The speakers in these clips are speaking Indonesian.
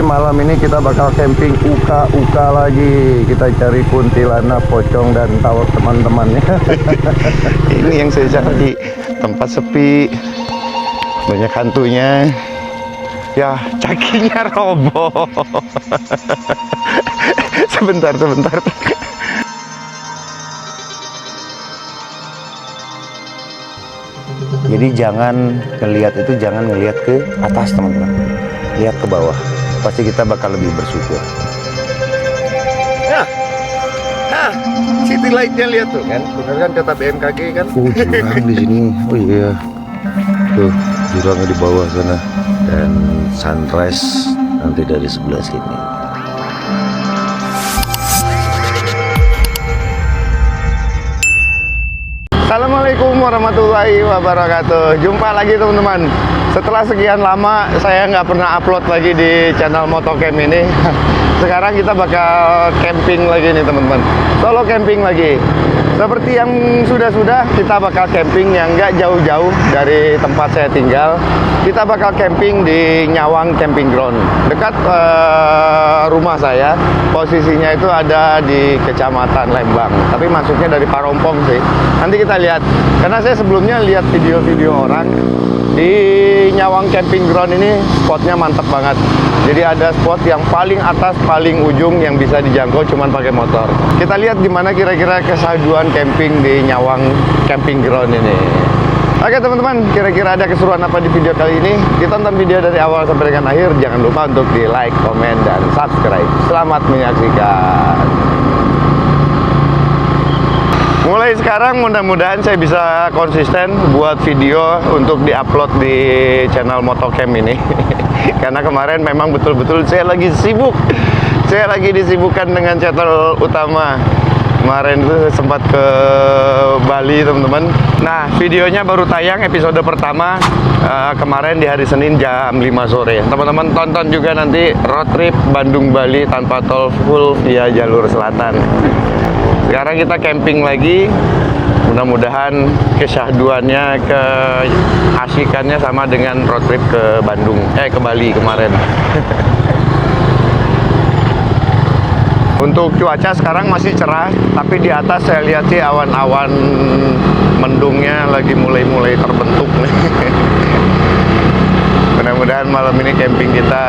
Malam ini kita bakal camping uka lagi. Kita cari kuntilanak, pocong, dan tawar teman-temannya. Ini yang saya cari, tempat sepi, banyak hantunya. Ya, cakinya roboh. Sebentar. Jadi jangan ngelihat ke atas, teman-teman. Lihat ke bawah. Pasti kita bakal lebih bersyukur. Nah, city light-nya lihat tuh kan, bener kan kata BMKG kan? Jurang di sini. Oh iya, tuh jurangnya di bawah sana. Dan sunrise nanti dari sebelah sini. Assalamualaikum warahmatullahi wabarakatuh. Jumpa lagi teman-teman. Setelah sekian lama saya nggak pernah upload lagi di channel Motocam ini. Sekarang kita bakal camping lagi nih teman-teman. Solo camping lagi. Seperti yang sudah-sudah, kita bakal camping yang nggak jauh-jauh dari tempat saya tinggal. Kita bakal camping di Nyawang Camping Ground, dekat rumah saya. Posisinya itu ada di Kecamatan Lembang, tapi masuknya dari Parompong sih. Nanti kita lihat, karena saya sebelumnya lihat video-video orang di Nyawang Camping Ground ini. Spotnya mantap banget. Jadi ada spot yang paling atas, paling ujung yang bisa dijangkau cuman pakai motor. Kita lihat gimana kira-kira kesaduan camping di Nyawang Camping Ground ini. Oke teman-teman, kira-kira ada keseruan apa di video kali ini? Ditonton video dari awal sampai dengan akhir. Jangan lupa untuk di like, komen, dan subscribe. Selamat menyaksikan. Mulai sekarang mudah-mudahan saya bisa konsisten buat video untuk diupload di channel Motocam ini. Karena kemarin memang betul-betul saya lagi sibuk. Saya lagi disibukkan dengan channel utama. Kemarin itu sempat ke Bali teman-teman. Nah, videonya baru tayang episode pertama kemarin di hari Senin jam 5 sore. Teman-teman tonton juga nanti road trip Bandung-Bali tanpa tol full via jalur selatan. Sekarang kita camping lagi. Mudah-mudahan kesyahduannya, keasikannya sama dengan road trip ke Bandung, ke Bali kemarin. Untuk cuaca sekarang masih cerah, tapi di atas saya lihat sih awan-awan mendungnya lagi mulai terbentuk nih. Mudah-mudahan malam ini camping kita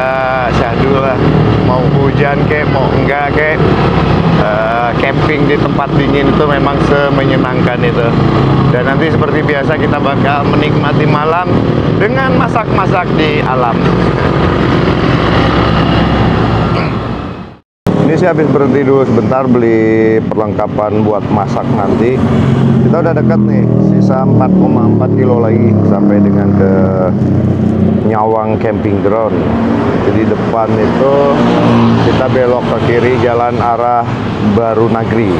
syahdu lah. Mau hujan kek, mau enggak kek, camping di tempat dingin itu memang semenyenangkan itu. Dan nanti seperti biasa kita bakal menikmati malam dengan masak-masak di alam. Ini sih habis berhenti dulu sebentar beli perlengkapan buat masak nanti. Kita udah dekat nih, sisa 4,4 kilo lagi sampai dengan ke Nyawang Camping Ground. Jadi depan itu kita belok ke kiri jalan arah Baru Nagri.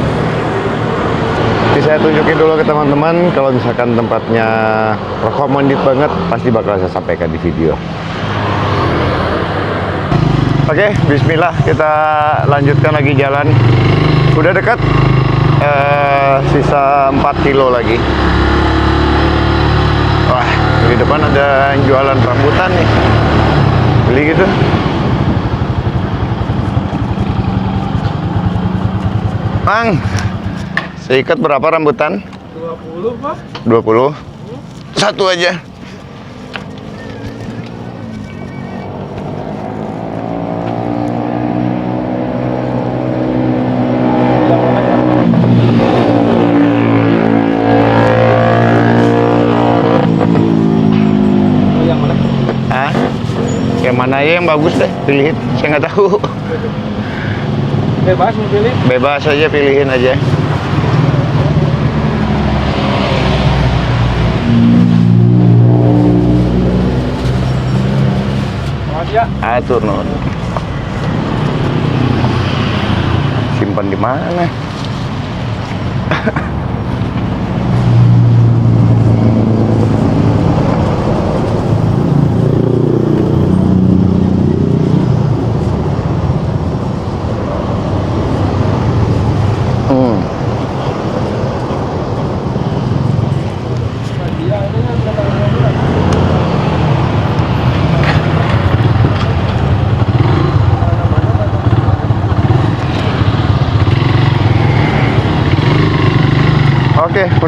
Jadi saya tunjukin dulu ke teman-teman, kalau misalkan tempatnya recommended banget pasti bakal saya sampaikan di video. Oke, bismillah, kita lanjutkan lagi jalan. Udah dekat, sisa 4 kilo lagi. Wah, di depan ada yang jualan rambutan nih. Beli gitu. Mang, seikat berapa rambutan? 20 Pak. 20? Satu aja. Yang mana ya yang bagus deh, pilihin. Saya nggak tahu. Bebas memilih. Bebas aja, pilihin aja. Makasih ya. Atur non. Simpan di mana?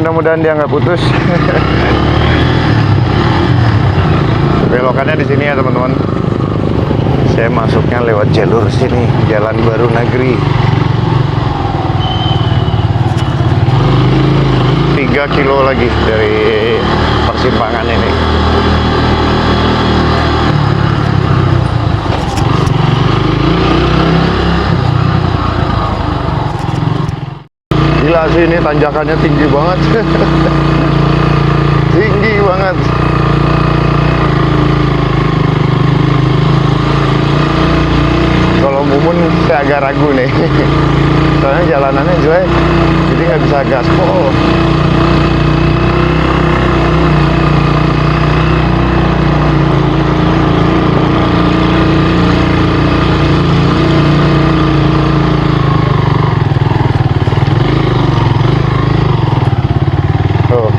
mudah-mudahan dia nggak putus. Belokannya di sini ya teman-teman. Saya masuknya lewat jalur sini, Jalan Baru Negeri. 3 kilo lagi dari persimpangan ini. Gila sih, ini tanjakannya tinggi banget. Tinggi banget. Kalau Mumun saya agak ragu nih. Soalnya jalanannya jelek, jadi nggak bisa gaspol. Tuh,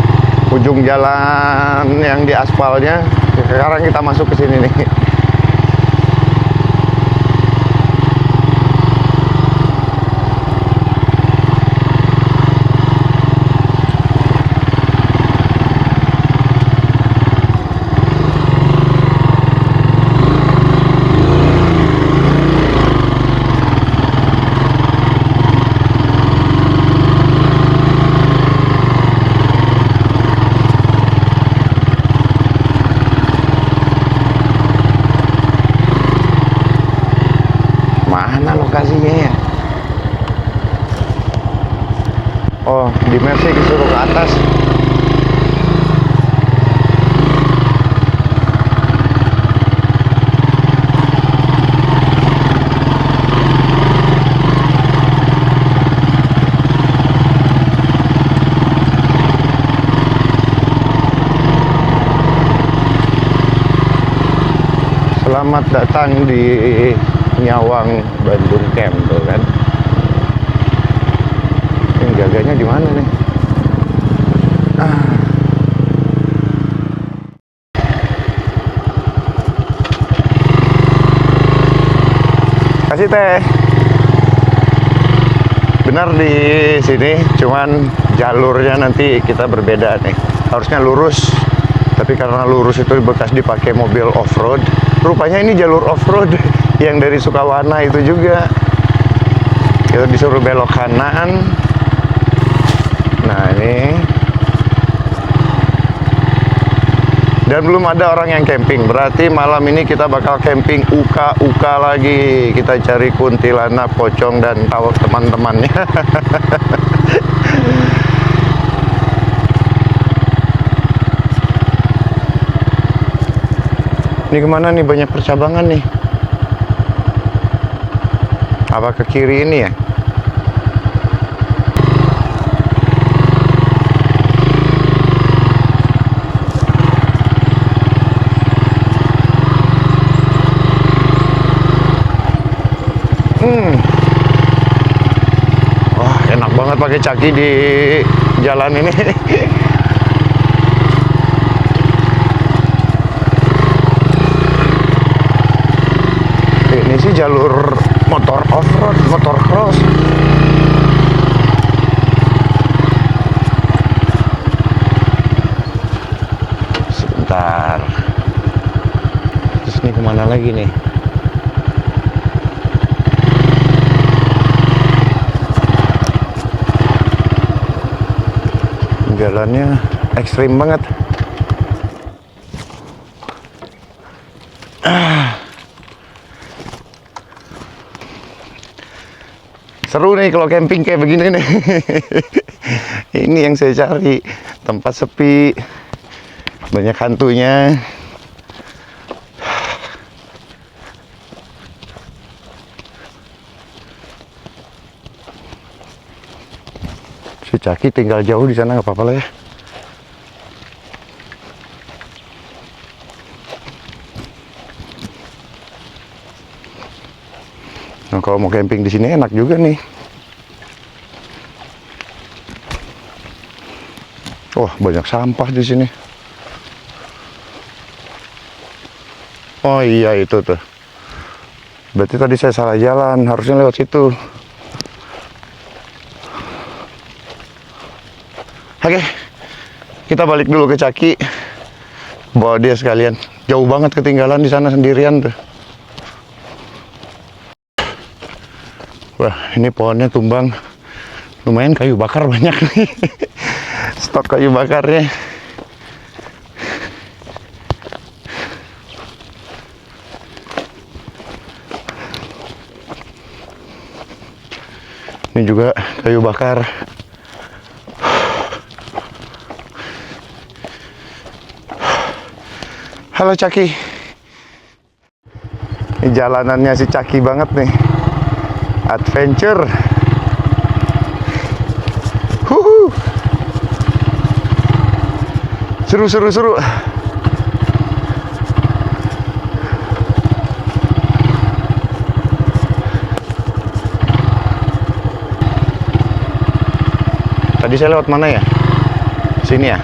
ujung jalan yang di aspalnya. Sekarang kita masuk ke sini nih. Mana lokasinya ya? Oh, di Mercy disuruh ke atas. Selamat datang di Nyawang, Bandung Camp tuh kan. Yang jaganya di mana nih? Kasih teh. Benar di sini, cuman jalurnya nanti kita berbeda nih. Harusnya lurus, tapi karena lurus itu bekas dipakai mobil off-road. Rupanya ini jalur off-road. Yang dari Sukawana itu juga kita disuruh belok kanan. Nah ini, dan belum ada orang yang camping, berarti malam ini kita bakal camping uka-uka lagi. Kita cari kuntilanak, pocong, dan tahu teman-temannya. Ini kemana nih, banyak percabangan nih. Apa ke kiri ini ya? Wah, enak banget pakai caki di jalan ini. Ini sih jalur motor off-road, motor cross. Sebentar. Terus ini kemana lagi nih? Jalannya ekstrim banget. Seru nih kalau camping kayak begini nih. Ini yang saya cari, tempat sepi, banyak hantunya. Si Caki tinggal jauh di sana, nggak apa-apa lah ya. Nah, kalau mau camping di sini enak juga nih. Wah, banyak sampah di sini. Oh iya, itu tuh. Berarti tadi saya salah jalan, harusnya lewat situ. Oke. Kita balik dulu ke Caki. Bawa dia sekalian. Jauh banget ketinggalan di sana sendirian tuh. Wah, ini pohonnya tumbang. Lumayan kayu bakar banyak nih. Stok kayu bakarnya. Ini juga kayu bakar. Halo Caki. Ini jalanannya si Caki banget nih. Adventure. Huhu. Seru. Tadi saya lewat mana ya? Sini ya?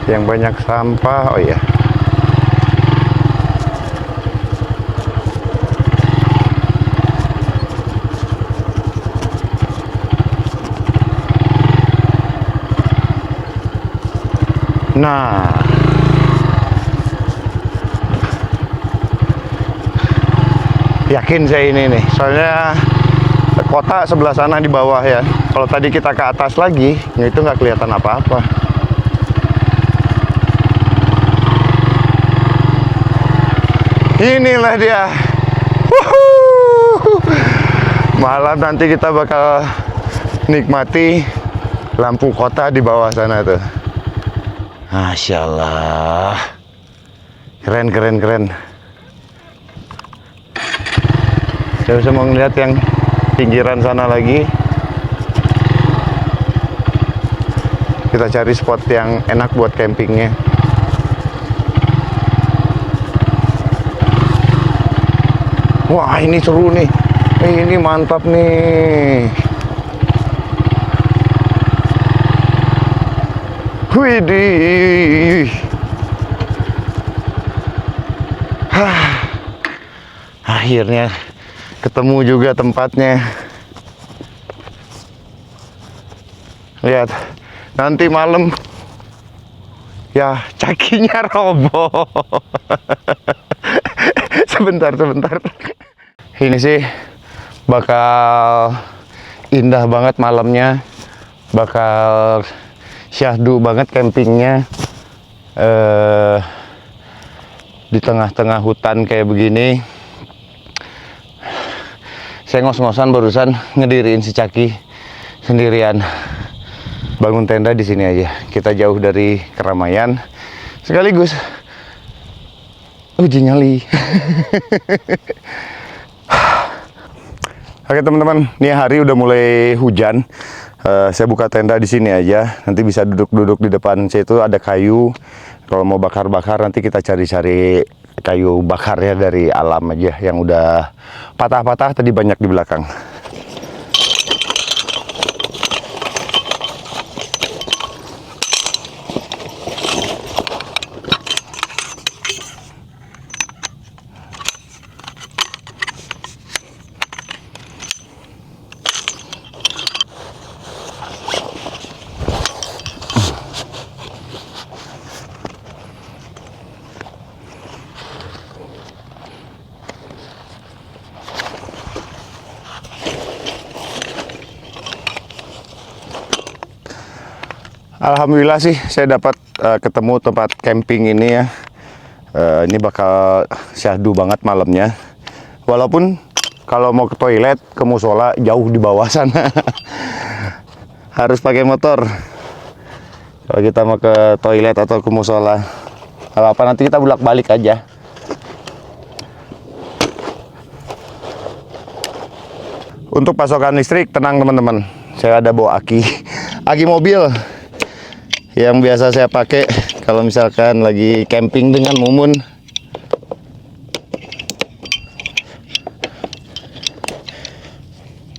Yang banyak sampah. Oh iya. Nah, yakin saya ini nih, soalnya kota sebelah sana di bawah ya. Kalau tadi kita ke atas lagi, itu nggak kelihatan apa-apa. Inilah dia. Wuhu. Malam nanti kita bakal nikmati lampu kota di bawah sana tuh. Masya Allah. Keren. Saya bisa mau ngeliat yang pinggiran sana lagi. Kita cari spot yang enak buat campingnya. Wah, ini seru nih. Ini mantap nih. Widih. Akhirnya ketemu juga tempatnya. Lihat, nanti malam ya cakinya roboh. Sebentar. Ini sih bakal indah banget malamnya, bakal syahdu banget campingnya di tengah-tengah hutan kayak begini. Saya ngos-ngosan barusan ngediriin si Caki sendirian, bangun tenda di sini aja. Kita jauh dari keramaian, sekaligus uji nyali. Oke teman-teman, ini hari udah mulai hujan. Saya buka tenda di sini aja. Nanti bisa duduk-duduk di depan saya, itu ada kayu. Kalau mau bakar-bakar nanti kita cari-cari kayu bakar ya dari alam aja yang udah patah-patah, tadi banyak di belakang. Alhamdulillah sih saya dapat ketemu tempat camping ini ya. Ini bakal syahdu banget malamnya. Walaupun kalau mau ke toilet, ke musola jauh di bawah sana. Harus pakai motor. Kalau kita mau ke toilet atau ke musola. Kalau apa nanti kita bolak-balik aja. Untuk pasokan listrik tenang teman-teman. Saya ada bawa aki mobil yang biasa saya pakai kalau misalkan lagi camping dengan Mumun.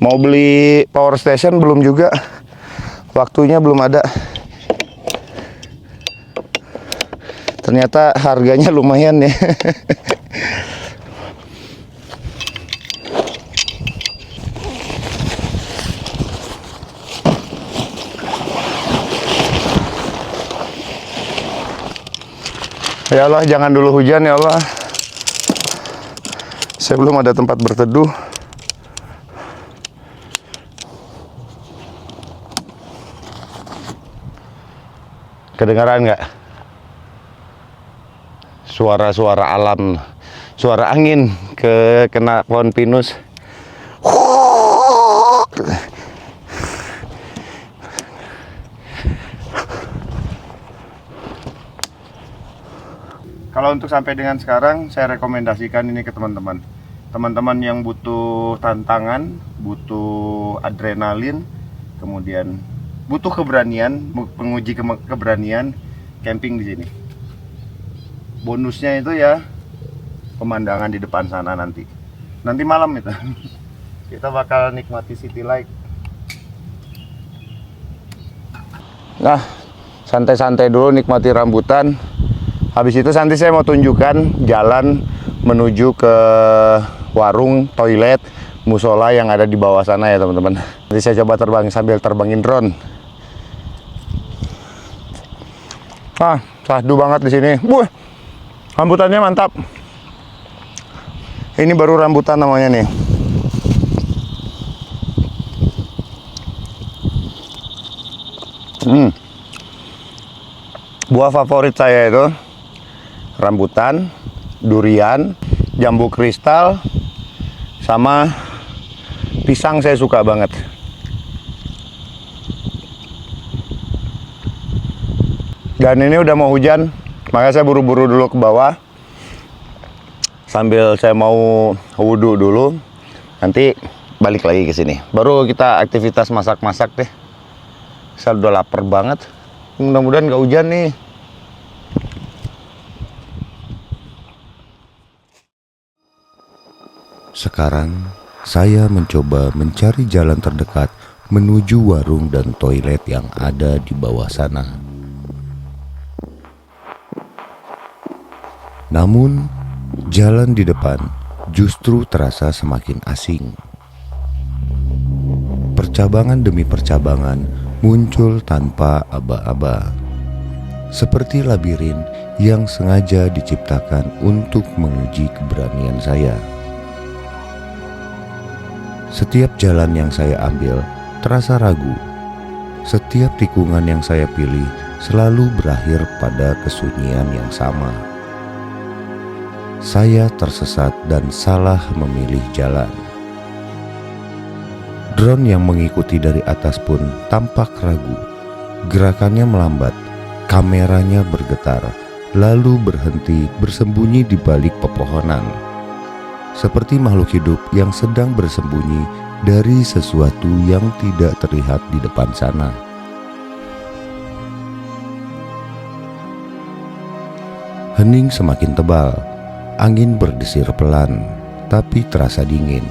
Mau beli power station belum juga, waktunya belum ada. Ternyata harganya lumayan ya. Ya Allah, jangan dulu hujan ya Allah. Saya belum ada tempat berteduh. Kedengaran nggak? Suara-suara alam, suara angin kena pohon pinus. Kalau untuk sampai dengan sekarang, saya rekomendasikan ini ke teman-teman. Teman-teman yang butuh tantangan, butuh adrenalin, kemudian butuh keberanian, menguji keberanian, camping di sini. Bonusnya itu ya pemandangan di depan sana nanti malam itu. Kita bakal nikmati city light. Nah, santai-santai dulu, nikmati rambutan. Habis itu nanti saya mau tunjukkan jalan menuju ke warung, toilet, musola yang ada di bawah sana ya teman-teman. Nanti saya coba terbang sambil terbangin drone. Ah, sahdu banget di sini. Buh, rambutannya mantap. Ini baru rambutan namanya nih. Buah favorit saya itu rambutan, durian, jambu kristal, sama pisang saya suka banget. Dan ini udah mau hujan, makanya saya buru-buru dulu ke bawah. Sambil saya mau wudhu dulu, nanti balik lagi ke sini. Baru kita aktivitas masak-masak deh. Saya udah lapar banget. Mudah-mudahan nggak hujan nih. Sekarang saya mencoba mencari jalan terdekat menuju warung dan toilet yang ada di bawah sana. Namun, jalan di depan justru terasa semakin asing. Percabangan demi percabangan muncul tanpa aba-aba. Seperti labirin yang sengaja diciptakan untuk menguji keberanian saya. Setiap jalan yang saya ambil terasa ragu. Setiap tikungan yang saya pilih selalu berakhir pada kesunyian yang sama. Saya tersesat dan salah memilih jalan. Drone yang mengikuti dari atas pun tampak ragu. Gerakannya melambat, kameranya bergetar, lalu berhenti bersembunyi di balik pepohonan. Seperti makhluk hidup yang sedang bersembunyi dari sesuatu yang tidak terlihat di depan sana. Hening semakin tebal, angin berdesir pelan, tapi terasa dingin,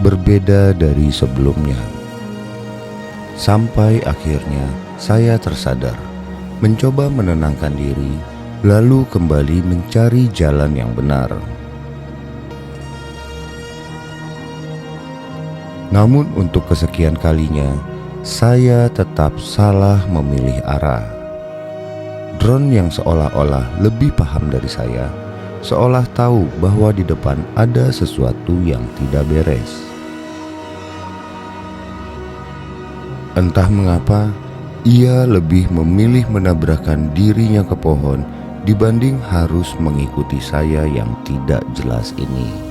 berbeda dari sebelumnya. Sampai akhirnya saya tersadar, mencoba menenangkan diri, lalu kembali mencari jalan yang benar. Namun untuk kesekian kalinya, saya tetap salah memilih arah. Drone yang seolah-olah lebih paham dari saya, seolah tahu bahwa di depan ada sesuatu yang tidak beres. Entah mengapa, ia lebih memilih menabrakkan dirinya ke pohon dibanding harus mengikuti saya yang tidak jelas ini.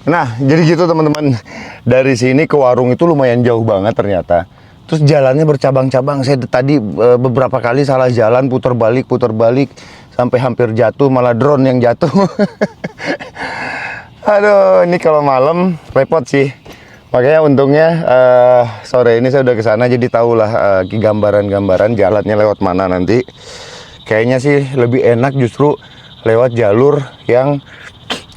Nah, jadi gitu teman-teman. Dari sini ke warung itu lumayan jauh banget ternyata. Terus jalannya bercabang-cabang. Saya tadi beberapa kali salah jalan, putar balik, sampai hampir jatuh, malah drone yang jatuh. Aduh, ini kalau malam repot sih. Makanya untungnya sore ini saya udah kesana, jadi tahulah gambaran-gambaran jalannya lewat mana nanti. Kayaknya sih lebih enak justru lewat jalur yang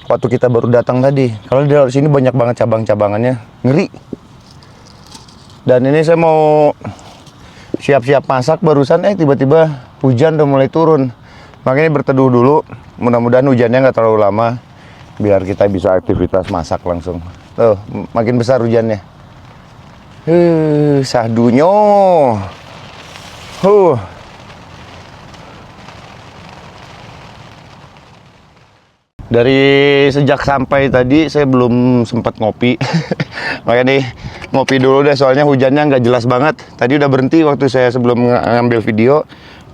waktu kita baru datang tadi. Kalau di sini banyak banget cabang-cabangannya, ngeri. Dan ini saya mau siap-siap masak barusan, tiba-tiba hujan udah mulai turun. Makanya berteduh dulu, mudah-mudahan hujannya nggak terlalu lama, biar kita bisa aktivitas masak langsung. Tuh, makin besar hujannya. Sahdunya. Dari sejak sampai tadi saya belum sempat ngopi. Makanya nih ngopi dulu deh, soalnya hujannya nggak jelas banget. Tadi udah berhenti waktu saya sebelum ngambil video.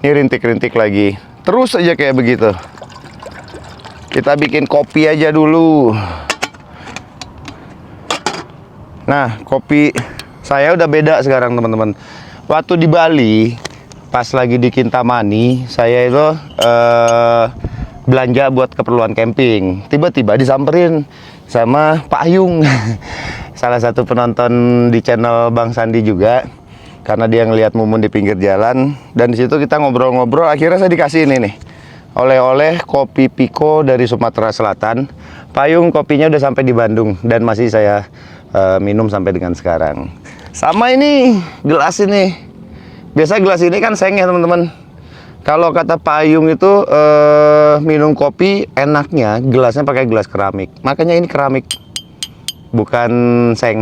Ini rintik-rintik lagi. Terus aja kayak begitu. Kita bikin kopi aja dulu. Nah, kopi saya udah beda sekarang teman-teman. Waktu di Bali, pas lagi di Kintamani, saya itu belanja buat keperluan camping. Tiba-tiba disamperin sama Pak Ayung, salah satu penonton di channel Bang Sandi juga, karena dia ngelihat Mumun di pinggir jalan. Dan di situ kita ngobrol-ngobrol, akhirnya saya dikasih ini nih, oleh-oleh kopi Pico dari Sumatera Selatan. Pak Ayung kopinya udah sampai di Bandung dan masih saya minum sampai dengan sekarang. Sama ini gelas ini, biasa gelas ini kan seng ya teman-teman. Kalau kata Pak Ayung itu minum kopi enaknya gelasnya pakai gelas keramik. Makanya ini keramik, bukan seng.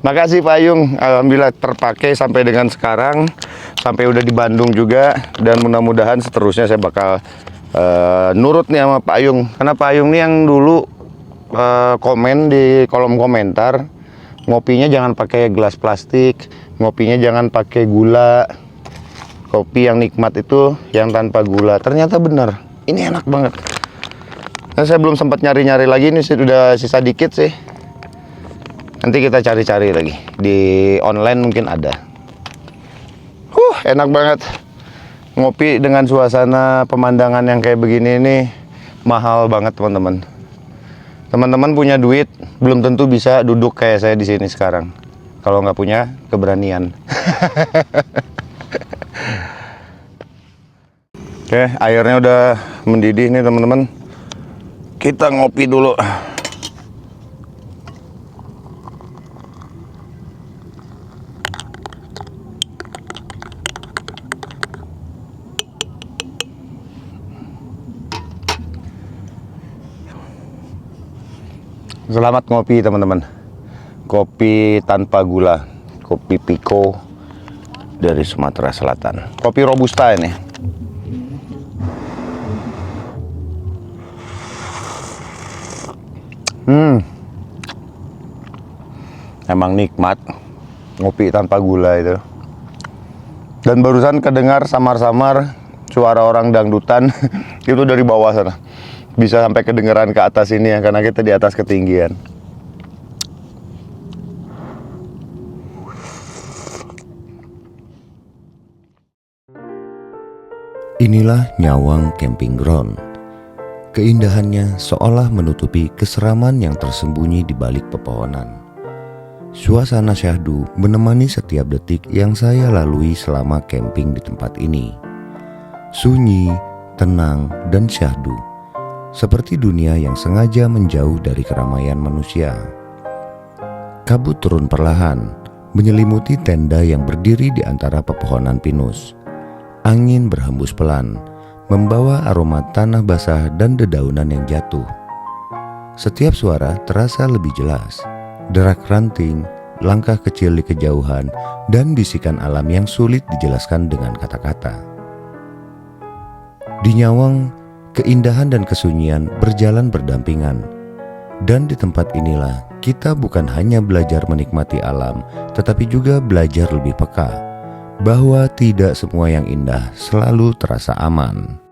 Makasih Pak Ayung, alhamdulillah terpakai sampai dengan sekarang, sampai udah di Bandung juga. Dan mudah-mudahan seterusnya saya bakal nurut nih sama Pak Ayung. Karena Pak Ayung nih yang dulu komen di kolom komentar, ngopinya jangan pakai gelas plastik, ngopinya jangan pakai gula. Kopi yang nikmat itu yang tanpa gula. Ternyata benar, ini enak banget. Nah, saya belum sempat nyari-nyari lagi, ini sudah sisa dikit sih. Nanti kita cari-cari lagi di online, mungkin ada. Enak banget. Ngopi dengan suasana pemandangan yang kayak begini ini mahal banget teman-teman. Teman-teman punya duit belum tentu bisa duduk kayak saya di sini sekarang. Kalau nggak punya keberanian. Oke, airnya udah mendidih nih teman-teman. Kita ngopi dulu. Selamat ngopi teman-teman. Kopi tanpa gula, kopi Pico dari Sumatera Selatan. Kopi Robusta ini. Emang nikmat ngopi tanpa gula itu. Dan barusan kedengar samar-samar suara orang dangdutan itu dari bawah sana. Bisa sampai kedengeran ke atas ini ya, karena kita di atas ketinggian. Inilah Nyawang Camping Ground. Keindahannya seolah menutupi keseraman yang tersembunyi di balik pepohonan. Suasana syahdu menemani setiap detik yang saya lalui selama camping di tempat ini. Sunyi, tenang, dan syahdu. Seperti dunia yang sengaja menjauh dari keramaian manusia. Kabut turun perlahan, menyelimuti tenda yang berdiri di antara pepohonan pinus. Angin berhembus pelan, membawa aroma tanah basah dan dedaunan yang jatuh. Setiap suara terasa lebih jelas. Derak ranting, langkah kecil di kejauhan, dan bisikan alam yang sulit dijelaskan dengan kata-kata. Di Nyawang, keindahan dan kesunyian berjalan berdampingan. Dan di tempat inilah kita bukan hanya belajar menikmati alam, tetapi juga belajar lebih peka, bahwa tidak semua yang indah selalu terasa aman.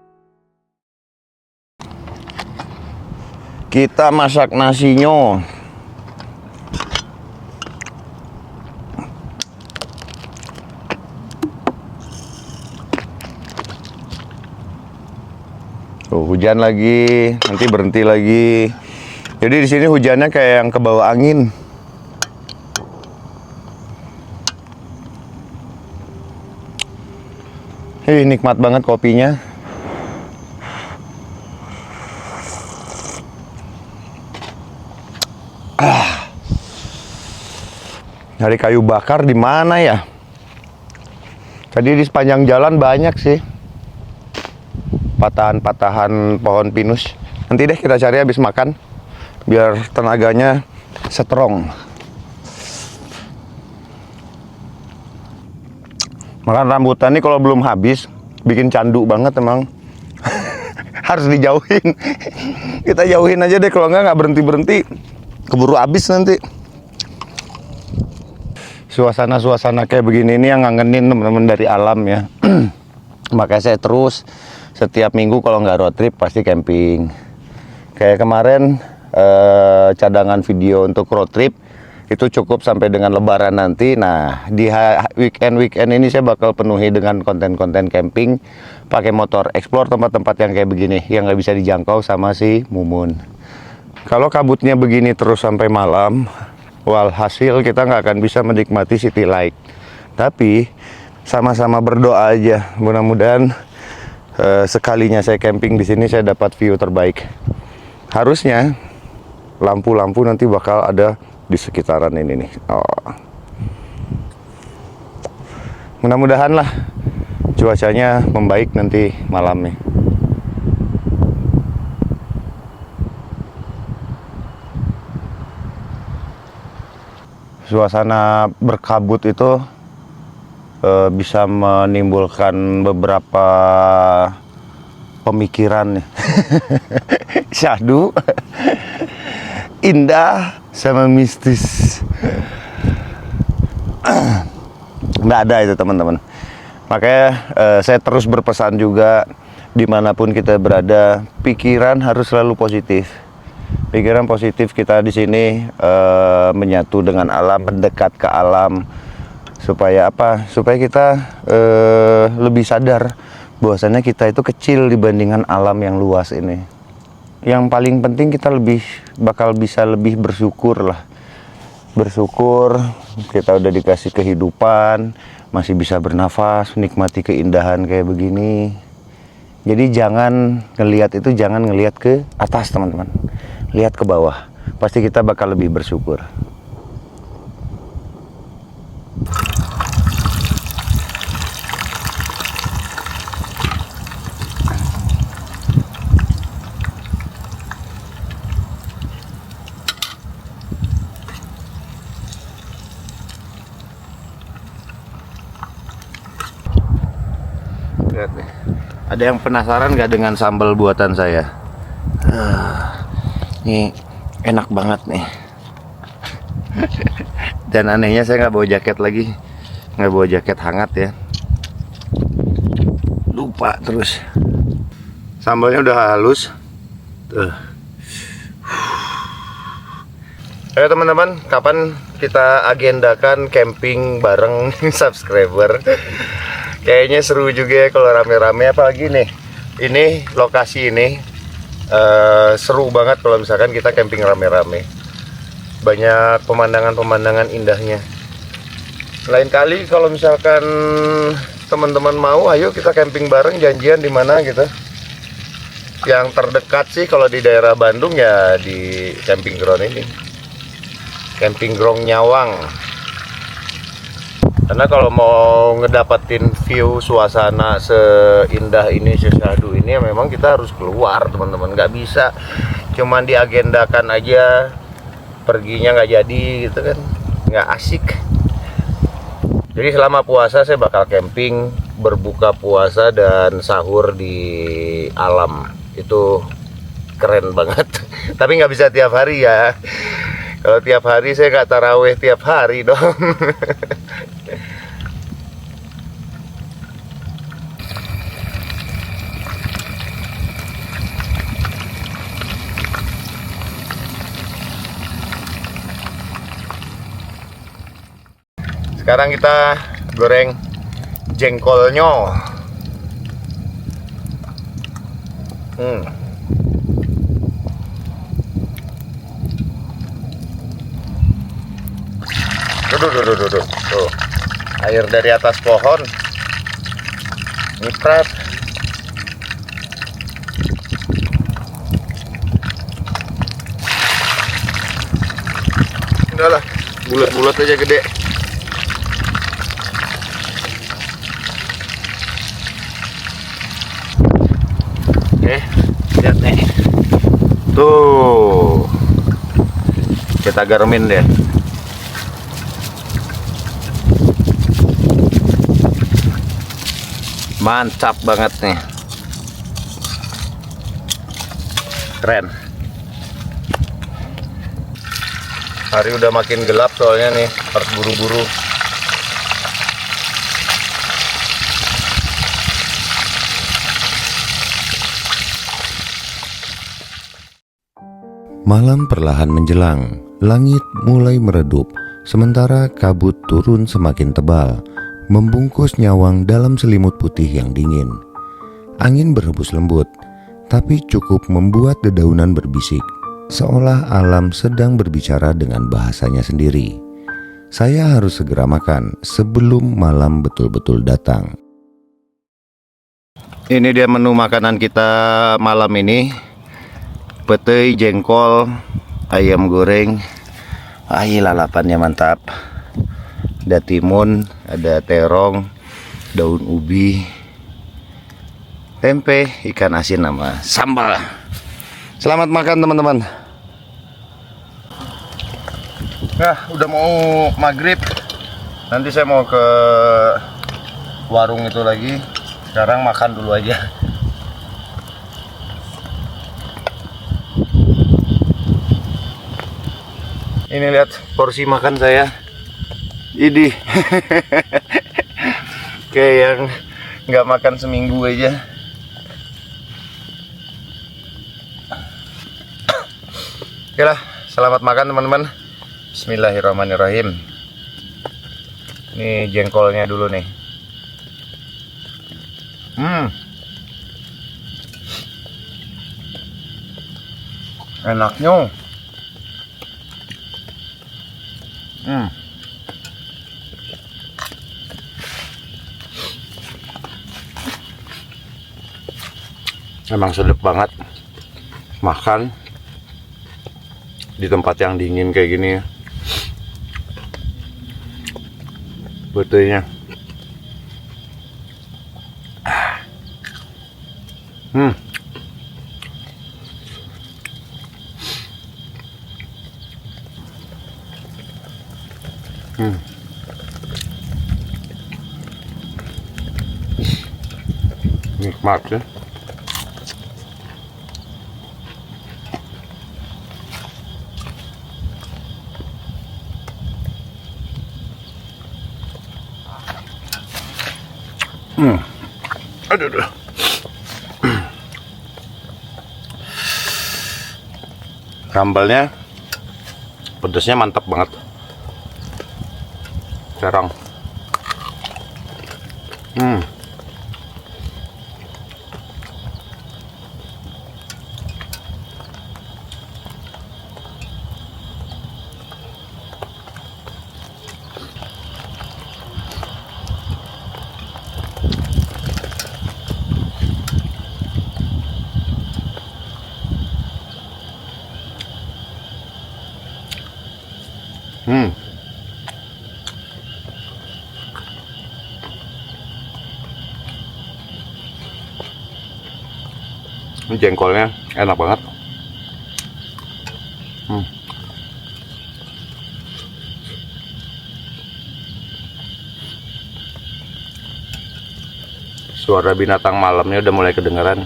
Kita masak nasinya. Hujan lagi, nanti berhenti lagi. Jadi di sini hujannya kayak yang kebawa angin. Nikmat banget kopinya. Cari kayu bakar di mana ya? Tadi di sepanjang jalan banyak sih patahan-patahan pohon pinus. Nanti deh kita cari habis makan, biar tenaganya strong. Makan rambutan nih kalau belum habis bikin candu banget emang. Harus dijauhin. Kita jauhin aja deh, kalau nggak berhenti-berhenti keburu habis nanti. Suasana-suasana kayak begini ini yang ngangenin teman-teman dari alam ya. Makanya saya terus setiap minggu kalau nggak road trip pasti camping. Kayak kemarin cadangan video untuk road trip itu cukup sampai dengan lebaran nanti. Nah, di weekend ini saya bakal penuhi dengan konten-konten camping, pakai motor, explore tempat-tempat yang kayak begini, yang nggak bisa dijangkau sama si Mumun. Kalau kabutnya begini terus sampai malam, walhasil kita nggak akan bisa menikmati city light. Tapi, sama-sama berdoa aja, mudah-mudahan sekalinya saya camping di sini saya dapat view terbaik. Harusnya, lampu-lampu nanti bakal ada di sekitaran ini nih. Mudah-mudahan lah cuacanya membaik nanti malam nih. Suasana berkabut itu bisa menimbulkan beberapa pemikiran nih. Syahdu, indah sama mistis. Nggak ada itu teman-teman. Makanya saya terus berpesan juga, dimanapun kita berada, pikiran harus selalu positif. Pikiran positif kita di sini menyatu dengan alam, mendekat ke alam, supaya apa? Supaya kita lebih sadar bahwasanya kita itu kecil dibandingkan alam yang luas ini. Yang paling penting kita bakal bisa lebih bersyukur lah. Bersyukur kita udah dikasih kehidupan, masih bisa bernafas, nikmati keindahan kayak begini. Jadi jangan ngelihat ke atas teman-teman, lihat ke bawah, pasti kita bakal lebih bersyukur. Lihat nih. Ada yang penasaran gak dengan sambal buatan saya? Ini enak banget nih. Dan anehnya saya nggak bawa jaket lagi, nggak bawa jaket hangat ya. Lupa terus. Sambalnya udah halus. Tuh. Ayo teman-teman, kapan kita agendakan camping bareng subscriber? Kayaknya seru juga ya kalau rame-rame, apalagi nih. Ini lokasi ini seru banget kalau misalkan kita camping rame-rame. Banyak pemandangan-pemandangan indahnya. Lain kali kalau misalkan teman-teman mau, ayo kita camping bareng, janjian di mana gitu. Yang terdekat sih kalau di daerah Bandung ya di camping ground ini. Camping ground Nyawang. Karena kalau mau ngedapetin view suasana seindah ini, sesyahdu ini, ya memang kita harus keluar teman-teman. Nggak bisa cuman diagendakan aja, perginya nggak jadi gitu kan, nggak asik. Jadi selama puasa saya bakal camping, berbuka puasa dan sahur di alam. Itu keren banget. Tapi nggak bisa tiap hari ya. Kalau tiap hari saya nggak taraweh tiap hari dong. Sekarang kita goreng jengkolnya. Duh. Tuh. Air dari atas pohon. Nyiprat. Udahlah, bulat-bulat aja gede. Lihat nih. Tuh. Kita garemin deh. Mantap banget nih. Keren. Hari udah makin gelap soalnya nih, harus buru-buru. Malam perlahan menjelang, langit mulai meredup, sementara kabut turun semakin tebal, membungkus nyawang dalam selimut putih yang dingin. Angin berhembus lembut, tapi cukup membuat dedaunan berbisik, seolah alam sedang berbicara dengan bahasanya sendiri. Saya harus segera makan sebelum malam betul-betul datang. Ini dia menu makanan kita malam ini. Petai, jengkol, ayam goreng. Lalapannya mantap. Ada timun, ada terong, daun ubi, tempe, ikan asin sama sambal. Selamat makan teman-teman. Nah, udah mau maghrib. Nanti saya mau ke warung itu lagi. Sekarang makan dulu aja. Ini lihat porsi makan saya. Idih. Kayak yang nggak makan seminggu aja. Oke lah, selamat makan teman-teman. Bismillahirrahmanirrahim. Ini jengkolnya dulu nih. Enaknya. Emang sedap banget makan di tempat yang dingin kayak gini ya. Betulnya nikmat ya. Aduh. Sambalnya pedasnya mantap banget. Terong. Ini jengkolnya enak banget. Suara binatang malamnya udah mulai kedengaran.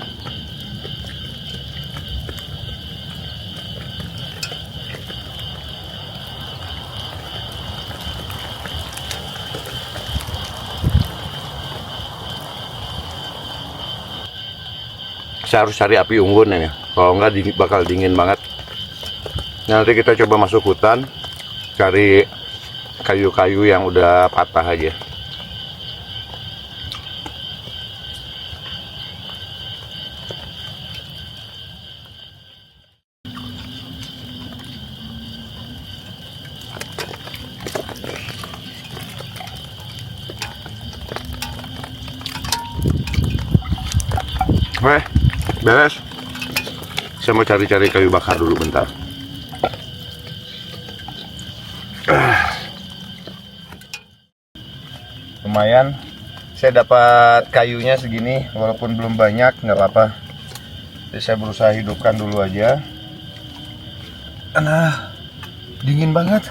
Saya harus cari api unggun ini, kalau enggak bakal dingin banget. Nanti kita coba masuk hutan, cari kayu-kayu yang udah patah aja. Oke, beres. Saya mau cari-cari kayu bakar dulu bentar. Lumayan, saya dapat kayunya segini, walaupun belum banyak, nggak apa-apa. Jadi saya berusaha hidupkan dulu aja. Nah, dingin banget.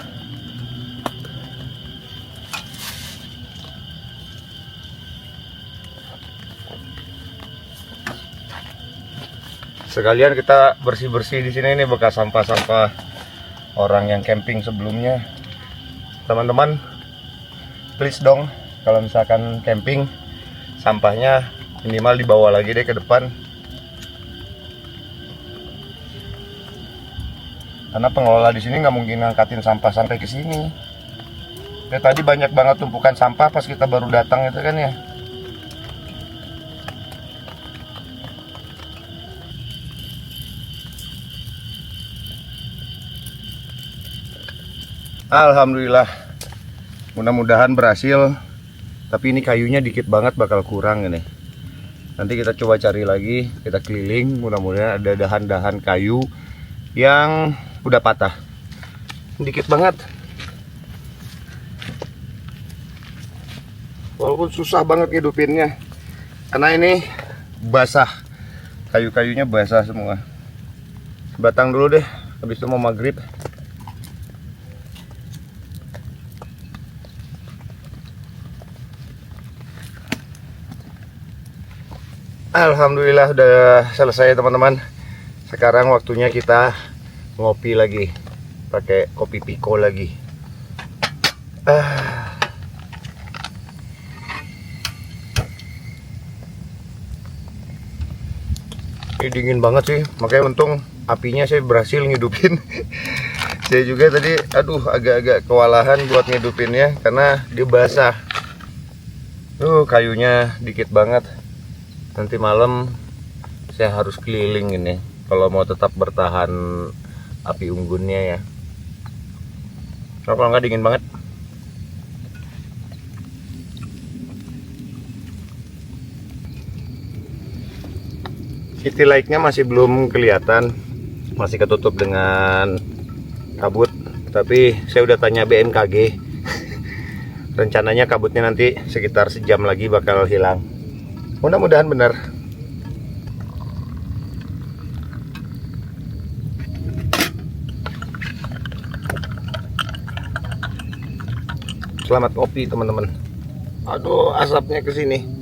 Sekalian kita bersih-bersih di sini, ini bekas sampah-sampah orang yang camping sebelumnya. Teman-teman, please dong, kalau misalkan camping, sampahnya minimal dibawa lagi deh ke depan. Karena pengelola di sini nggak mungkin ngangkatin sampah sampai ke sini. Ya tadi banyak banget tumpukan sampah pas kita baru datang itu kan ya. Alhamdulillah, mudah-mudahan berhasil. Tapi ini kayunya dikit banget, bakal kurang ini. Nanti kita coba cari lagi, kita keliling, mudah-mudahan ada dahan-dahan kayu yang udah patah. Dikit banget. Walaupun susah banget ngidupinnya, karena ini basah, kayu-kayunya basah semua. Batang dulu deh, habis itu mau maghrib. Alhamdulillah udah selesai teman-teman. Sekarang waktunya kita ngopi lagi, pakai kopi Pico lagi. Ini dingin banget sih, makanya untung apinya saya berhasil ngidupin. Saya juga tadi agak-agak kewalahan buat ngidupinnya karena dia basah. Kayunya dikit banget. Nanti malam saya harus keliling ini kalau mau tetap bertahan api unggunnya ya. Kalau nggak dingin banget. City light-nya masih belum kelihatan, masih ketutup dengan kabut. Tapi saya udah tanya BMKG, rencananya kabutnya nanti sekitar sejam lagi bakal hilang. Mudah-mudahan benar. Selamat kopi teman-teman. Aduh, asapnya ke sini.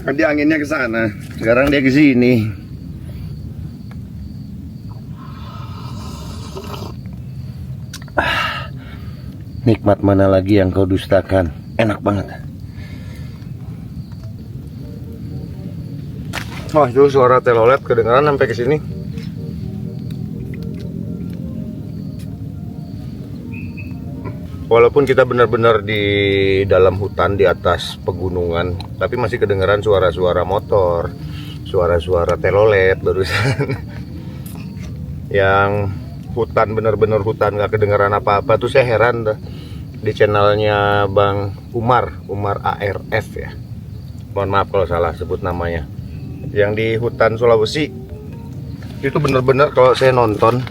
Tadi anginnya ke sana, sekarang dia ke sini. Nikmat mana lagi yang kau dustakan? Enak banget. Oh, itu suara telolet kedengaran sampai ke sini. Walaupun kita benar-benar di dalam hutan di atas pegunungan, tapi masih kedengaran suara-suara motor, suara-suara telolet barusan. Yang hutan, benar-benar hutan, nggak kedengaran apa-apa tuh saya heran dah. Di channelnya Bang Umar ARF ya. Mohon maaf kalau salah sebut namanya. Yang di hutan Sulawesi itu benar-benar kalau saya nonton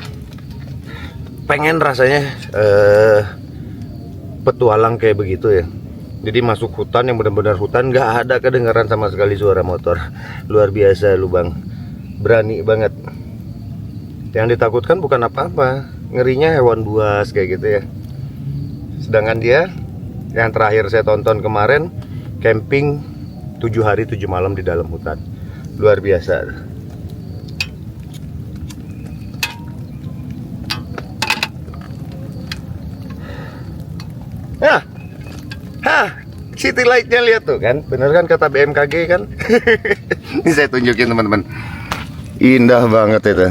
pengen rasanya petualang kayak begitu ya. Jadi masuk hutan yang benar-benar hutan, nggak ada kedengaran sama sekali suara motor. Luar biasa lu Bang, berani banget. Yang ditakutkan bukan apa-apa, ngerinya hewan buas kayak gitu ya. Sedangkan dia yang terakhir saya tonton kemarin camping 7 hari 7 malam di dalam hutan. Luar biasa. City light-nya lihat tuh kan, bener kan kata BMKG kan. Ini saya tunjukin teman-teman, indah banget itu.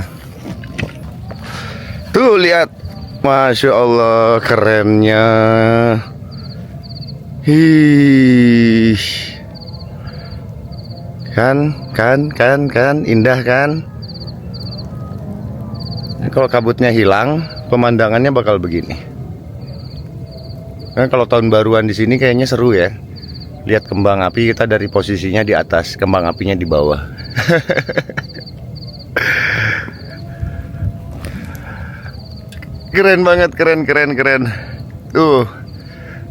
Tuh lihat, Masya Allah kerennya. Kan, indah kan. Kalau kabutnya hilang, pemandangannya bakal begini. Nah, kalau tahun baruan di sini kayaknya seru ya. Lihat kembang api, kita dari posisinya di atas, kembang apinya di bawah. Keren banget, keren. Tuh,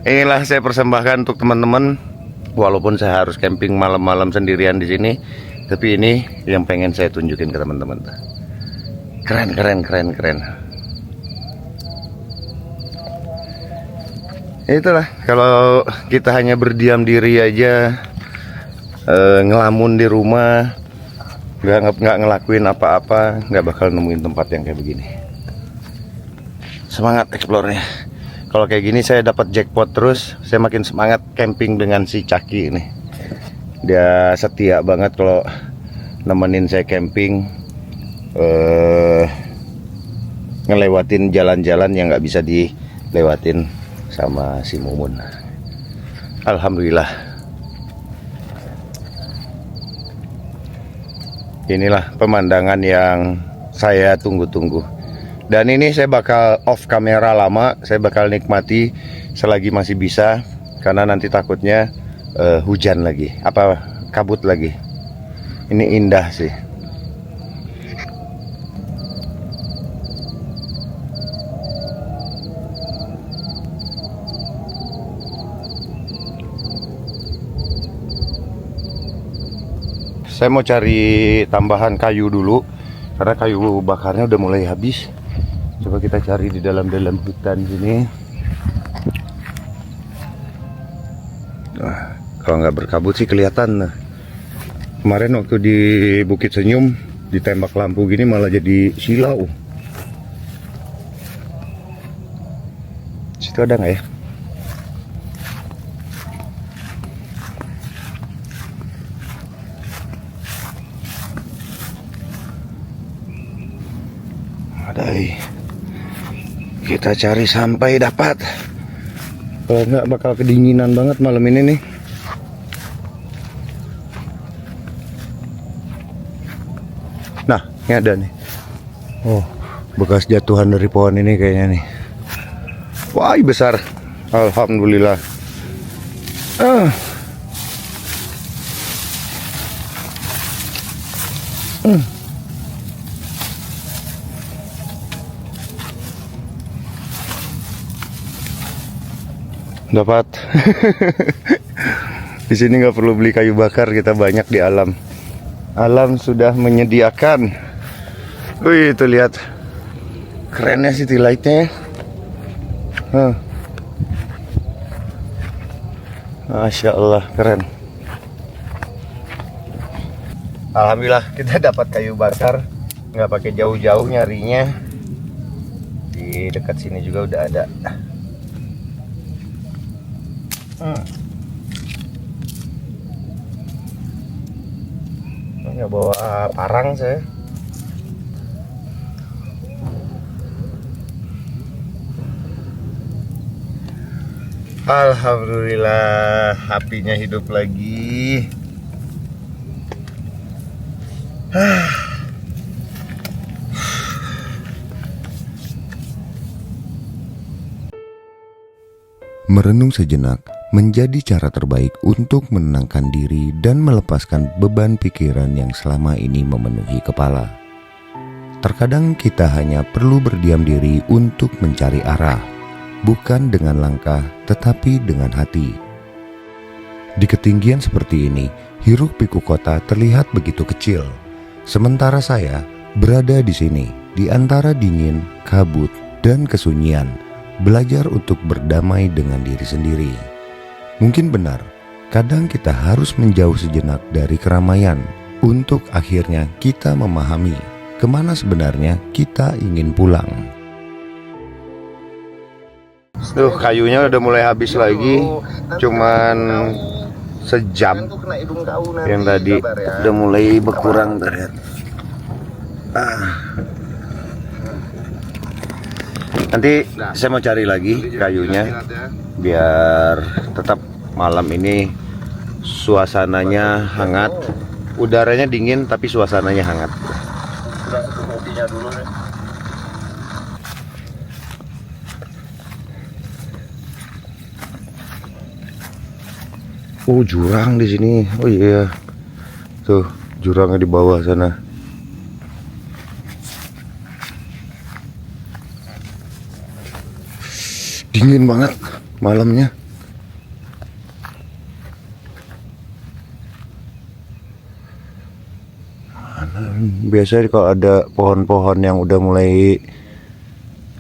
inilah saya persembahkan untuk teman-teman Walaupun saya harus camping malam-malam sendirian di sini, tapi ini yang pengen saya tunjukin ke teman-teman. Keren, keren, keren, keren. Itulah, kalau kita hanya berdiam diri aja, ngelamun di rumah, nggak ngelakuin apa-apa, nggak bakal nemuin tempat yang kayak begini. Semangat explore-nya. Kalau kayak gini saya dapat jackpot terus, saya makin semangat camping dengan si Caki ini. Dia setia banget kalau nemenin saya camping, ngelewatin jalan-jalan yang nggak bisa dilewatin sama si Mumun. Alhamdulillah. Inilah pemandangan yang saya tunggu-tunggu. Dan ini saya bakal off kamera lama, saya bakal nikmati selagi masih bisa, karena nanti takutnya hujan lagi, kabut lagi. Ini indah sih. Saya mau cari tambahan kayu dulu, karena kayu bakarnya udah mulai habis. Coba kita cari di dalam hutan sini. Nah, kalau nggak berkabut sih kelihatan. Nah, kemarin waktu di Bukit Senyum ditembak lampu gini malah jadi silau. Situ ada nggak ya? Ada. Kita cari sampai dapat. Kalau nggak bakal kedinginan banget malam ini nih. Nah, ini ada nih. Oh, bekas jatuhan dari pohon ini kayaknya nih. Wah, besar. Alhamdulillah. Dapat. Di sini nggak perlu beli kayu bakar, kita banyak di alam. Alam sudah menyediakan. Wih, itu lihat kerennya city lightnya. Masya Allah, keren. Alhamdulillah kita dapat kayu bakar, nggak pakai jauh-jauh nyarinya. Di dekat sini juga udah ada. Nggak bawa parang saya. Alhamdulillah, apinya hidup lagi. Merenung sejenak menjadi cara terbaik untuk menenangkan diri dan melepaskan beban pikiran yang selama ini memenuhi kepala. Terkadang kita hanya perlu berdiam diri untuk mencari arah, bukan dengan langkah tetapi dengan hati. Di ketinggian seperti ini, hiruk pikuk kota terlihat begitu kecil. Sementara saya berada di sini, di antara dingin, kabut, dan kesunyian, belajar untuk berdamai dengan diri sendiri. Mungkin benar, kadang kita harus menjauh sejenak dari keramaian untuk akhirnya kita memahami kemana sebenarnya kita ingin pulang. Tuh, kayunya udah mulai habis lagi, cuman sejam. Yang tadi udah mulai berkurang, terlihat. Nanti saya mau cari lagi kayunya biar tetap malam ini suasananya hangat, udaranya dingin tapi suasananya hangat. Dulu nih. Oh, jurang di sini. Oh iya, tuh jurangnya di bawah sana. Dingin banget malamnya. Biasanya kalau ada pohon-pohon yang udah mulai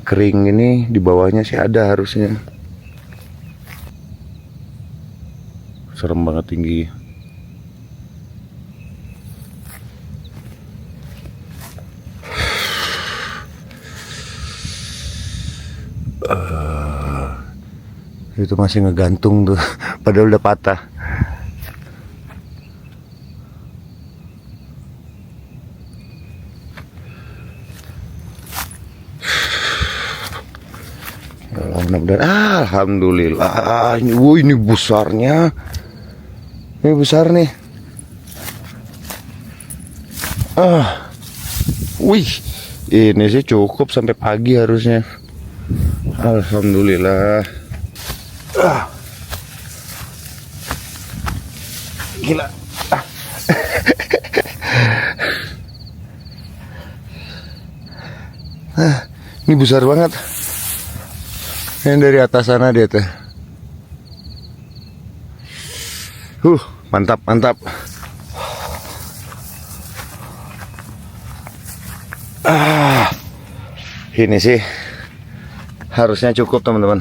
kering ini, di bawahnya sih ada harusnya. Serem banget tinggi. Itu masih ngegantung tuh, padahal udah patah. Mudah-mudahan. Alhamdulillah. Ini besarnya. Ini besar nih. Wih, ini sih cukup sampai pagi harusnya. Alhamdulillah. Gila. Ini besar banget. Yang dari atas sana dia tuh. Mantap, mantap. Ini sih harusnya cukup, teman-teman.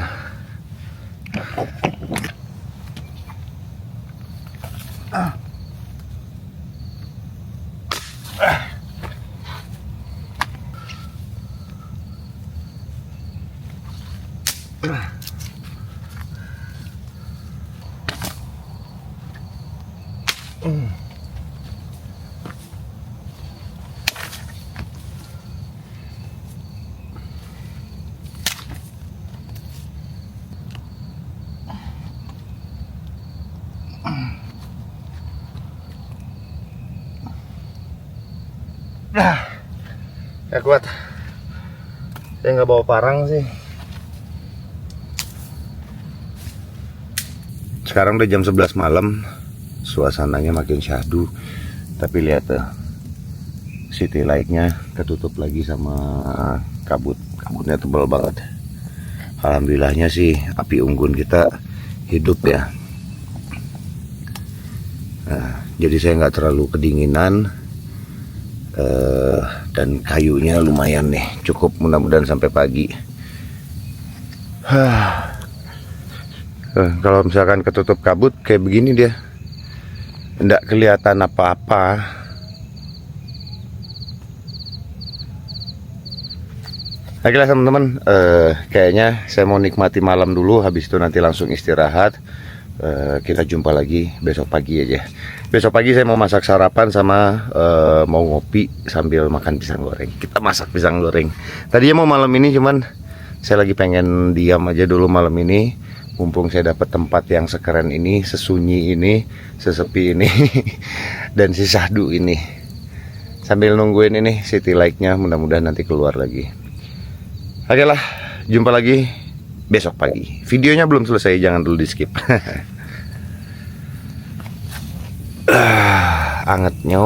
Gak kuat. Saya nggak bawa parang sih. Sekarang udah jam 11 malam. Suasananya makin syahdu. Tapi lihat tuh, city light-nya ketutup lagi sama kabut. Kabutnya tebal banget. Alhamdulillahnya sih api unggun kita hidup ya. Nah, jadi saya nggak terlalu kedinginan. Dan kayunya lumayan nih, cukup mudah-mudahan sampai pagi. Kalau misalkan ketutup kabut kayak begini dia, nggak kelihatan apa-apa. Oke teman-teman, kayaknya saya mau nikmati malam dulu, habis itu nanti langsung istirahat. Kita jumpa lagi besok pagi aja. Besok pagi saya mau masak sarapan sama mau ngopi sambil makan pisang goreng. Kita masak pisang goreng. Tadinya mau malam ini, cuman saya lagi pengen diam aja dulu malam ini. Mumpung saya dapat tempat yang sekeren ini, sesunyi ini, sesepi ini, dan si syahdu ini. Sambil nungguin ini city light-nya, mudah-mudahan nanti keluar lagi. Oke lah, jumpa lagi besok pagi. Videonya belum selesai, jangan dulu di skip. Angetnya.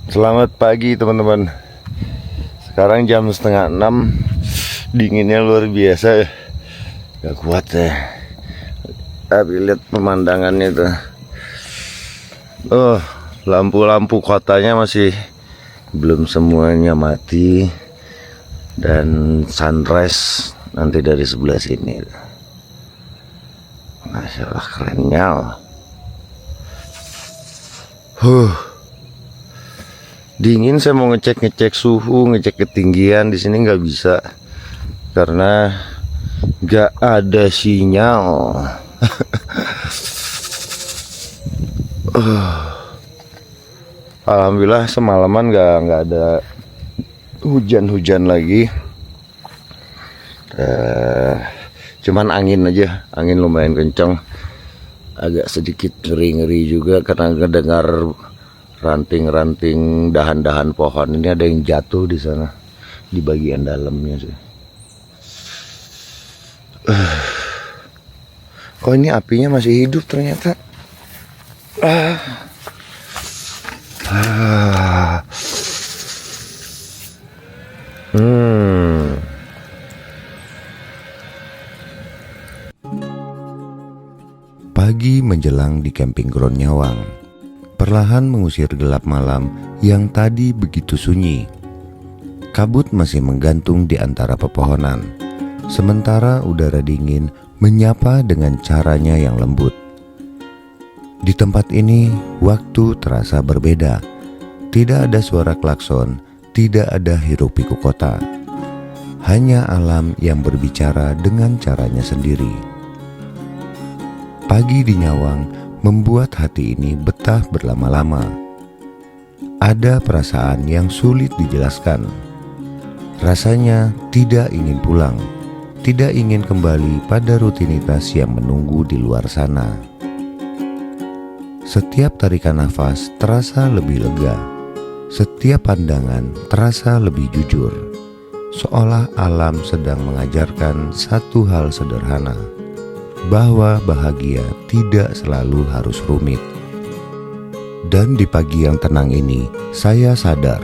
Selamat pagi teman-teman. Sekarang jam 5:30. Dinginnya luar biasa. Gak kuat ya. Tapi lihat pemandangannya tuh. Lampu-lampu kotanya masih belum semuanya mati. Dan sunrise nanti dari sebelah sini. Masya Allah, kerennya. Dingin, saya mau ngecek suhu, ngecek ketinggian di sini nggak bisa karena nggak ada sinyal. Alhamdulillah semalaman nggak ada hujan lagi. Cuman angin aja, angin lumayan kencang. Agak sedikit ngeri juga karena kedengar ranting-ranting dahan-dahan pohon. Ini ada yang jatuh di sana, di bagian dalamnya sih. Oh, ini apinya masih hidup ternyata. Pagi menjelang di camping ground Nyawang. perlahan mengusir gelap malam yang tadi begitu sunyi. Kabut masih menggantung di antara pepohonan, sementara udara dingin menyapa dengan caranya yang lembut. Di tempat ini, waktu terasa berbeda. Tidak ada suara klakson, tidak ada hiruk-pikuk kota. Hanya alam yang berbicara dengan caranya sendiri. Pagi di Nyawang membuat hati ini betah berlama-lama. Ada perasaan yang sulit dijelaskan. Rasanya tidak ingin pulang, tidak ingin kembali pada rutinitas yang menunggu di luar sana. Setiap tarikan nafas terasa lebih lega. Setiap pandangan terasa lebih jujur. Seolah alam sedang mengajarkan satu hal sederhana, bahwa bahagia tidak selalu harus rumit. Dan di pagi yang tenang ini, saya sadar,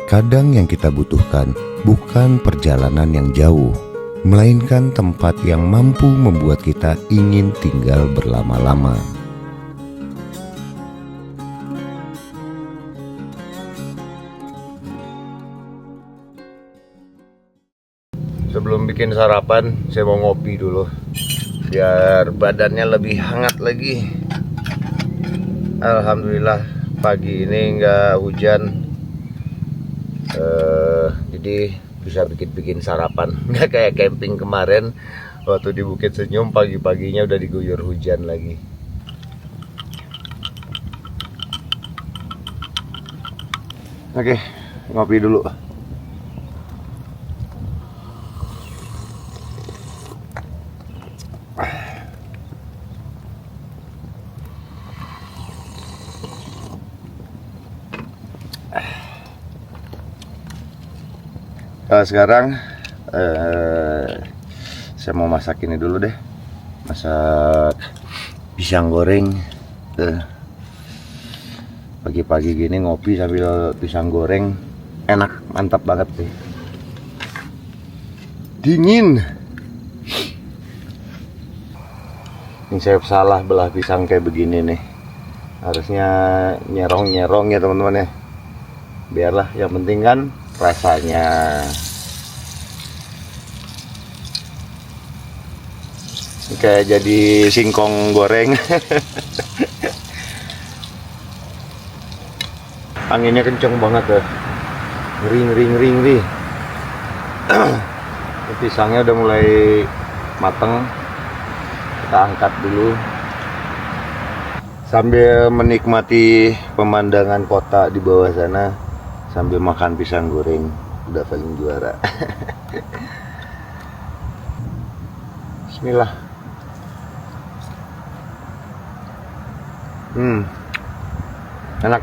kadang yang kita butuhkan bukan perjalanan yang jauh, melainkan tempat yang mampu membuat kita ingin tinggal berlama-lama. Sebelum bikin sarapan, saya mau ngopi dulu biar badannya lebih hangat lagi. Alhamdulillah pagi ini nggak hujan, jadi bisa bikin sarapan. Nggak kayak camping kemarin waktu di Bukit Senyum, pagi-paginya udah diguyur hujan lagi. Oke, ngopi dulu. Sekarang saya mau masak ini dulu deh, masak pisang goreng. Pagi-pagi gini ngopi sambil pisang goreng, enak, mantap banget sih. Dingin. Ini saya salah belah pisang kayak begini nih, harusnya nyerong-nyerong ya teman-teman ya. Biarlah, yang penting kan rasanya. Kayak jadi singkong goreng. Anginnya kenceng banget ya. Ngeri. Pisangnya udah mulai mateng. Kita angkat dulu sambil menikmati pemandangan kota di bawah sana, sambil makan pisang goreng. Udah paling juara. Bismillah. Enak.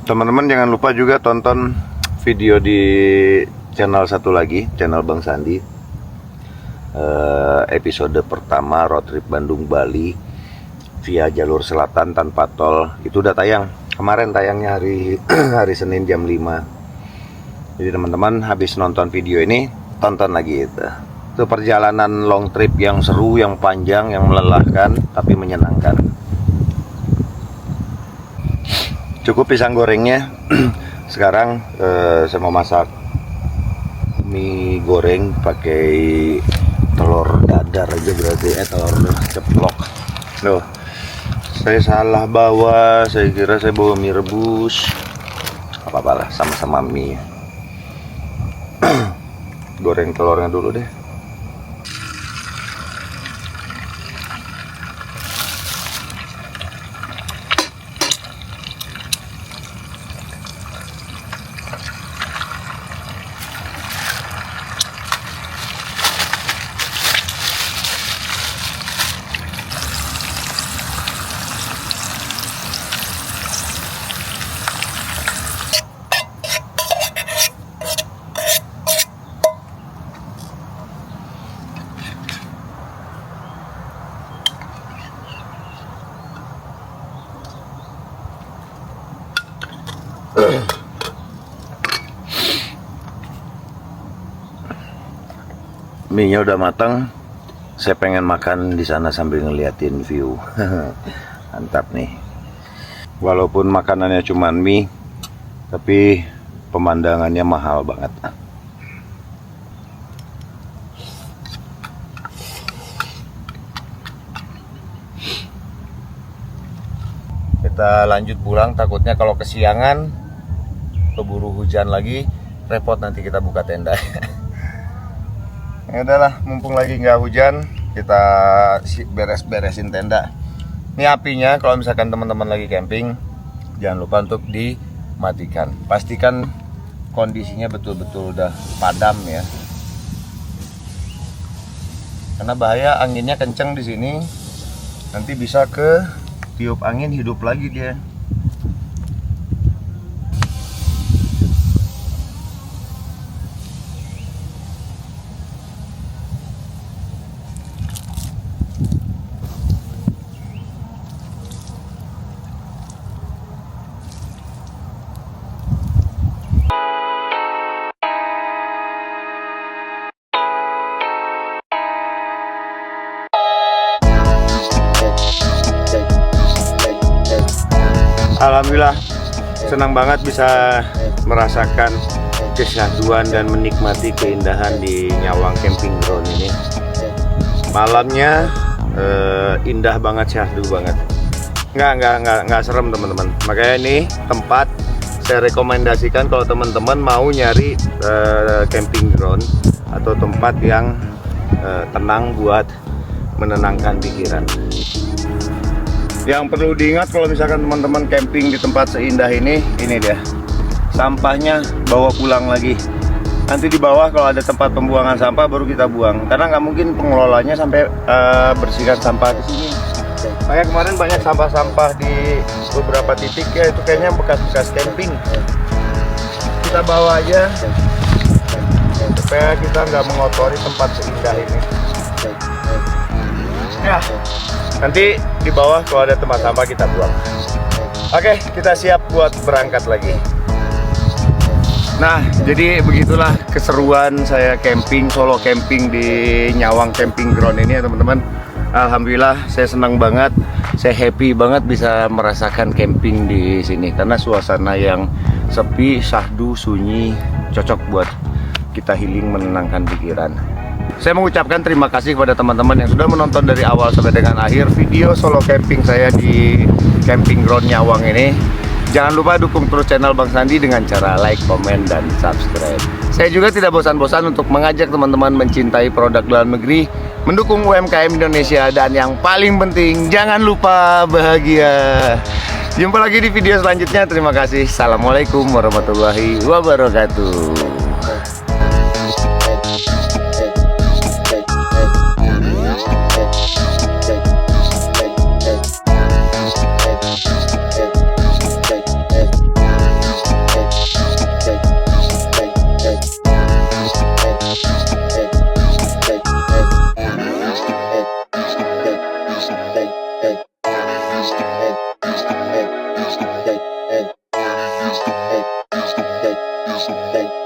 Teman-teman jangan lupa juga tonton video di channel satu lagi, channel Bang Sandi. Episode pertama road trip Bandung Bali via jalur selatan tanpa tol itu udah tayang. Kemarin tayangnya hari Senin jam 5. Jadi teman-teman habis nonton video ini tonton lagi itu. Itu perjalanan long trip yang seru, yang panjang, yang melelahkan tapi menyenangkan. Cukup pisang gorengnya. Sekarang saya mau masak mie goreng pakai telur dadar aja berarti, telur ceplok. Loh, saya salah bawa, saya kira saya bawa mie rebus. Apa-apa lah, sama-sama mie. Goreng telurnya dulu deh. Mie-nya udah matang. Saya pengen makan di sana sambil ngeliatin view. Mantap nih. Walaupun makanannya cuma mie, tapi pemandangannya mahal banget. Kita lanjut pulang, takutnya kalau kesiangan keburu hujan lagi, repot nanti kita buka tenda. Ya udahlah, mumpung lagi nggak hujan, kita beres-beresin tenda. Ini apinya, kalau misalkan teman-teman lagi camping, jangan lupa untuk dimatikan. Pastikan kondisinya betul-betul udah padam ya. Karena bahaya anginnya kenceng di sini, nanti bisa ke tiup angin hidup lagi dia. Alhamdulillah, senang banget bisa merasakan kesyahduan dan menikmati keindahan di Nyawang Camping Ground ini. Malamnya indah banget, syahdu banget. Nggak serem teman-teman. Makanya ini tempat saya rekomendasikan kalau teman-teman mau nyari camping ground atau tempat yang tenang buat menenangkan pikiran. Yang perlu diingat kalau misalkan teman-teman camping di tempat seindah ini dia, sampahnya bawa pulang lagi. Nanti di bawah kalau ada tempat pembuangan sampah baru kita buang, karena nggak mungkin pengelolanya sampai bersihkan sampah di sini. Kayak kemarin banyak sampah-sampah di beberapa titik ya, itu kayaknya bekas-bekas camping. Kita bawa aja supaya kita nggak mengotori tempat seindah ini. Ya, nanti di bawah kalau ada tempat sampah kita buang. Oke, kita siap buat berangkat lagi. Nah, jadi begitulah keseruan saya camping, solo camping di Nyawang Camping Ground ini ya teman-teman. Alhamdulillah, saya senang banget, saya happy banget bisa merasakan camping di sini karena suasana yang sepi, syahdu, sunyi, cocok buat kita healing, menenangkan pikiran. Saya mengucapkan terima kasih kepada teman-teman yang sudah menonton dari awal sampai dengan akhir video solo camping saya di Camping Ground Nyawang ini. Jangan lupa dukung terus channel Bang Sandi dengan cara like, komen, dan subscribe. Saya juga tidak bosan-bosan untuk mengajak teman-teman mencintai produk dalam negeri, mendukung UMKM Indonesia, dan yang paling penting jangan lupa bahagia. Jumpa lagi di video selanjutnya. Terima kasih. Assalamualaikum warahmatullahi wabarakatuh. Hey.